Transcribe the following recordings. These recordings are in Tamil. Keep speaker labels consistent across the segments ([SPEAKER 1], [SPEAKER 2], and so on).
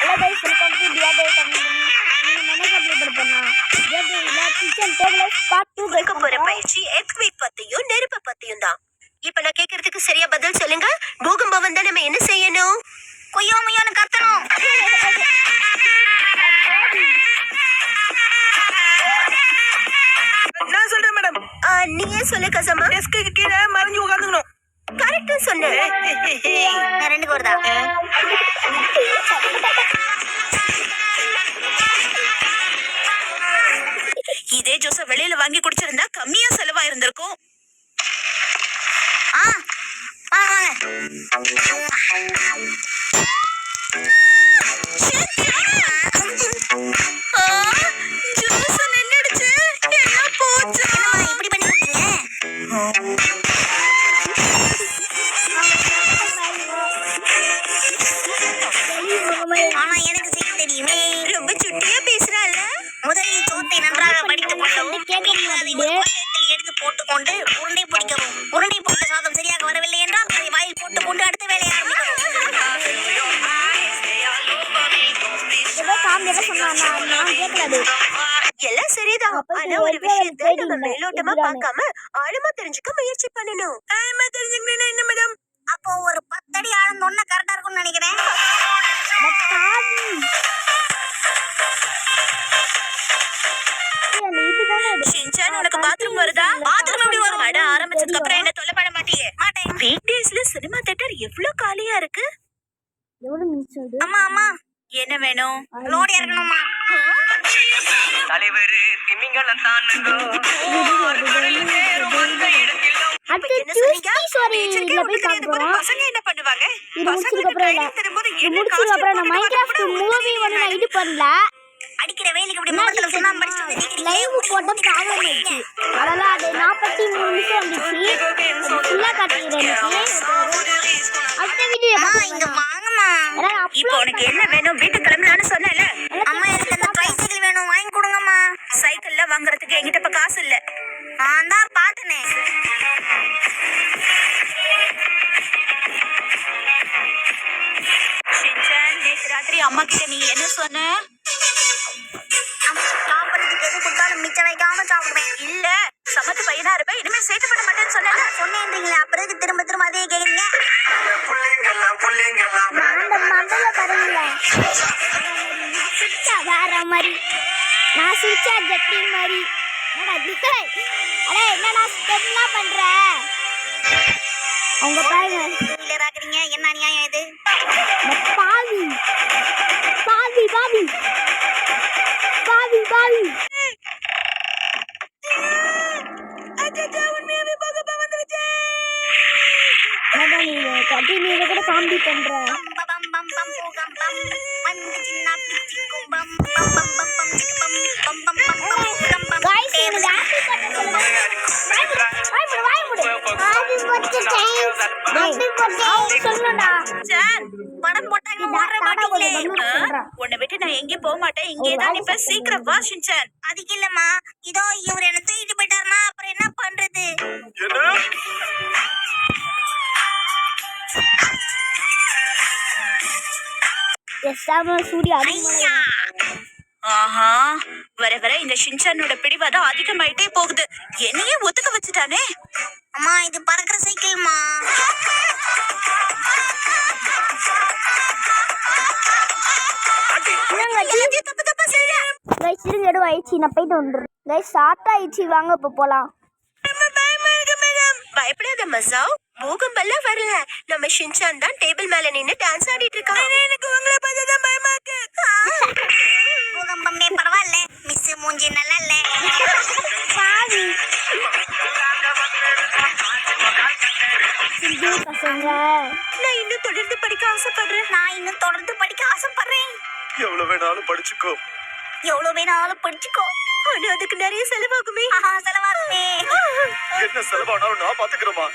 [SPEAKER 1] ஹலோ गाइस வெல்கம் டு டிஆர்டே தமிழ். நீங்க என்ன அப்லோட் பண்ணா டிஆர்டேல கிச்சன் டேபிள் பார்ட் 2
[SPEAKER 2] கொடுக்க போற பயிற்சி எர்த்குவேக் பத்தியும் நெருப்பு பத்தியும் தான். இப்ப நான் கேக்குறதுக்கு சரியா பதில் சொல்லுங்க. பூகம்பம் வந்தா நம்ம என்ன செய்யணும்? கொய்யோமையோன்னு கத்தணும்.
[SPEAKER 3] நான் சொல்றேன் மேடம்.
[SPEAKER 2] நீயே சொல்லு கசமா.
[SPEAKER 3] டெஸ்க்கு கீழே மறைஞ்சு உட்கார்ந்துக்கணும்.
[SPEAKER 2] கரெக்டா சொன்ன.
[SPEAKER 1] நான் ரெண்டு கோர்தா.
[SPEAKER 2] இதே ஜூஸ வெளியில வாங்கி குடிச்சிருந்தா கம்மியா செலவா இருந்திருக்கும். ஜூஸ் நின்னுடுச்சு. எல்லாம் போச்சு.
[SPEAKER 1] இப்படி பண்ணி குடிங்க. ஆனா எனக்கு செய்ய தெரியுமே.
[SPEAKER 2] ரொம்ப சுட்டியா பேசுறால.
[SPEAKER 1] முதலில் சோத்தை நன்றாக படித்துக் கொள்ளவும், எடுத்து போட்டுக்கொண்டு உருண்டை பிடிக்கவும். உருண்டை போட்ட சாதம் சரியாக வரவில்லை என்றால் அதை வாயில் போட்டுக்கொண்டு அடுத்த வேலையை ஆரம்பிக்கவும்.
[SPEAKER 2] எல்லாம் சரிதான். ஆனா ஒரு விஷயத்தை நம்ம மேலோட்டமா பார்க்காம ஆழமா தெரிஞ்சுக்க முயற்சி பண்ணணும்.
[SPEAKER 3] ஆமா தெரிஞ்சுக்கிறேன் என்ன மேடம்.
[SPEAKER 1] அப்போ ஒரு 10 அடி ஆழம் ஒண்ணு கரெக்டா இருக்கும்னு நினைக்கிறேன்.
[SPEAKER 2] ஷின்சான் உனக்கு பாத்ரூம் வருதா? பாத்ரூம் எப்படி வரும்? அட ஆரம்பிச்சதுக்கு அப்புறம் என்ன தொல்லை பண்ண மாட்டியே? மாட்டேன். வீக் டேஸ்ல சினிமா தியேட்டர் எவ்வளவு காலியா இருக்கு.
[SPEAKER 1] அம்மா அம்மா
[SPEAKER 2] என்ன வேணும்?
[SPEAKER 1] லோடி இறக்கணுமா?
[SPEAKER 3] தலைவர் திமிங்கலம் தானுங்கோ.
[SPEAKER 2] பசங்க என்ன பண்ணுவாங்க?
[SPEAKER 1] அடிக்கிற வேலைக்கு இப்படி முகத்துல சுண்ணாம்பு அடிச்சு லைவ் போட்ட ப்ராப்ளம் ஆயிடுச்சு. அதெல்லாம் அது 43 நிமிஷம் வந்துச்சு. ஃபுல்லா காட்டிக்கிறேன். அடுத்த வீடியோ
[SPEAKER 2] இங்க வாங்கம்மா. இப்போ உனக்கு என்ன வேணும்? வீட்டு கிளம்பலான்னு சொன்னேல.
[SPEAKER 1] அம்மா எனக்கு அந்த ட்ரைசைக்கிள் வேணும், வாங்கி கொடுங்கம்மா.
[SPEAKER 2] சைக்கிள்ல வாங்குறதுக்கு என்கிட்ட இப்ப காசு இல்ல.
[SPEAKER 1] நான் தான் பாத்தனே.
[SPEAKER 2] ஷின்சான், நேத்து ராத்திரி அம்மா கிட்ட நீ என்ன சொன்ன?
[SPEAKER 1] சாப்பிடுறதுக்கு எது கொடுத்தாலும் மிச்சம் வைக்காம சாப்பிடுவேன்.
[SPEAKER 2] இல்ல, சமத்து பையனா இருப்பேன், இனிமே சேட்டு பண்ண மாட்டேன்னு சொன்னேன்.
[SPEAKER 1] சொன்னேன்றீங்களா? அப்புறம் திரும்ப திரும்ப அதே கேக்குறீங்க. அந்த மண்டல பாருங்கள சுச்சா வேற மாதிரி, நான் சுச்சா ஜட்டி மாதிரி. அடே என்னடா ஸ்டெப்லாம் பண்ற? அவங்க பாருங்க டீலர் ஆக்குறீங்க. என்ன நியாயம் இது? பாவி பாவி பாவி பாவி பாவி. கண்டினியூ கூட காமெடி பண்ற.
[SPEAKER 2] உன்னை விட்டு நான் எங்கேயும் போக மாட்டேன். இங்கேதான் இப்ப சீக்கிரம் வா ஷின்சான்.
[SPEAKER 1] அதுக்கு இல்லம்மா, இதோ இவர் என்ன தூக்கிட்டு போயிட்டாருன்னா அப்புறம் என்ன பண்றது?
[SPEAKER 2] ஆஹா, வர வர இந்த ஷின்சானோட பிடிவாதம் அதிகமாயிட்டே போகுது. என்னையே ஒத்துக்க வச்சுட்டானே.
[SPEAKER 1] அம்மா இது பறக்கிற சைக்கிள்மா. வாங்க இப்ப போலாம்.
[SPEAKER 2] பயப்படாத மசாவ், பூகம்பெல்லாம் வரல. நம்ம ஷின்சான் தான் டேபிள் மேல நின்னு டான்ஸ் ஆடிட்டு இருக்கான்.
[SPEAKER 3] எனக்கு உங்களை பார்த்தா தான் பயமா இருக்கு.
[SPEAKER 1] பூகம்பமே பரவாயில்ல, மிஸ் மூஞ்சி நல்லா இல்ல. பாவி
[SPEAKER 2] நான் இன்னும் தொடர்ந்து படிக்க ஆசைப்படுறேன்.
[SPEAKER 1] நான் இன்னும் தொடர்ந்து படிக்க ஆசைப்படுறேன்.
[SPEAKER 3] எவ்வளவு வேணாலும் படிச்சுக்கோ.
[SPEAKER 1] எவ்வளவு வேணாலும் படிச்சுக்கோ.
[SPEAKER 2] ஆனா அதுக்கு நிறைய செலவாகுமே.
[SPEAKER 1] செலவாகுமே.
[SPEAKER 3] என்ன செலவானாலும் நான் பாத்துக்கிறேமா.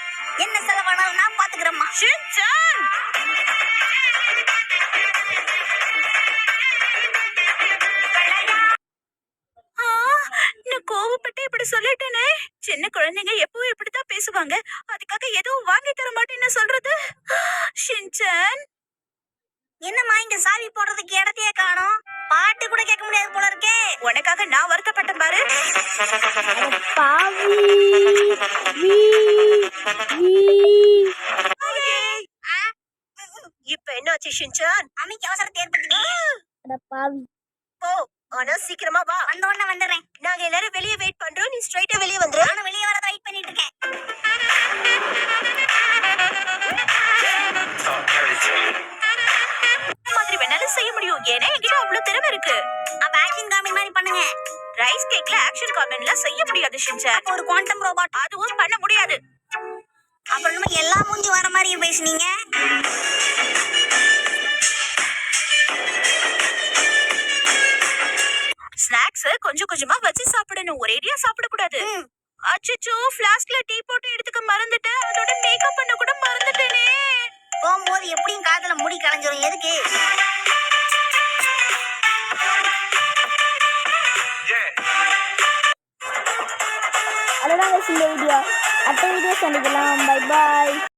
[SPEAKER 1] என்ன செலவானாலும் நான் பாத்துக்கிறேம்மா.
[SPEAKER 2] ஷின்சான், நான் கோவப்பட்டு இப்படி சொல்லிட்டேனே. சின்ன குழந்தைங்க எப்பவும் இப்படித்தான் பேசுவாங்க. அதுக்காக எதுவும் வாங்கி தர மாட்டேன்னு சொல்றது. ஷின்சான்,
[SPEAKER 1] என்னம்மா இங்க சாவி போடுறதுக்கு இடத்தையே காணோம், பாட்டு கூட கேட்க முடியாது போல இருக்கே.
[SPEAKER 2] உனக்காக நான் வருத்தப்பட்டேன் பாரு.
[SPEAKER 1] பாவி
[SPEAKER 2] இப்ப என்னாச்சு ஷின்சான்?
[SPEAKER 1] அமைக்கு அவசரத்தை ஏற்படுத்திட்டீங்க. அட பாவி.
[SPEAKER 2] போ, ஆனா சீக்கிரமா வா.
[SPEAKER 1] வந்த உடனே வந்துடுறேன்.
[SPEAKER 2] நாங்க எல்லாரும் வெளியே வெயிட் பண்றோம், நீ ஸ்ட்ரைட்டா வெளியே வந்துரு.
[SPEAKER 1] நானும் வெளியே வரத வெயிட் பண்ணிட்டு இருக்கேன்.
[SPEAKER 2] மாதிரி வேணாலும் செய்ய முடியும், ஏன்னா என்கிட்ட அவ்வளவு திறமை இருக்கு.
[SPEAKER 1] அப்ப ஆக்ஷன் காமெடி மாதிரி பண்ணுங்க.
[SPEAKER 2] ரைஸ் கேக்ல ஆக்ஷன் காமெண்ட்லாம் செய்ய முடியாது ஷின்சான்.
[SPEAKER 1] அப்ப ஒரு குவாண்டம் ரோபோட்.
[SPEAKER 2] அதுவும் பண்ண முடியாது.
[SPEAKER 1] அப்புறம் நம்ம எல்லா மூஞ்சி வர மாதிரியே பேசுனீங்க.
[SPEAKER 2] ஸ்நாக்ஸ் கொஞ்சம் கொஞ்சமா வச்சு சாப்பிடணும், ஒரேடியா சாப்பிடக்கூடாது. அச்சச்சோ, ஃப்ளாஸ்க்ல டீ போட்டு எடுத்துக்க மறந்துட்டேன், அதோட மேக்கப் பண்ண கூட மறந்துட்டேனே.
[SPEAKER 1] போகும்போது எப்படியும் காதுல முடி கலைஞ்சிரும், எதுக்கு? அவ்வளோதான் இந்த வீடியோ. அடுத்த வீடியோ சந்திக்கலாம். Bye bye.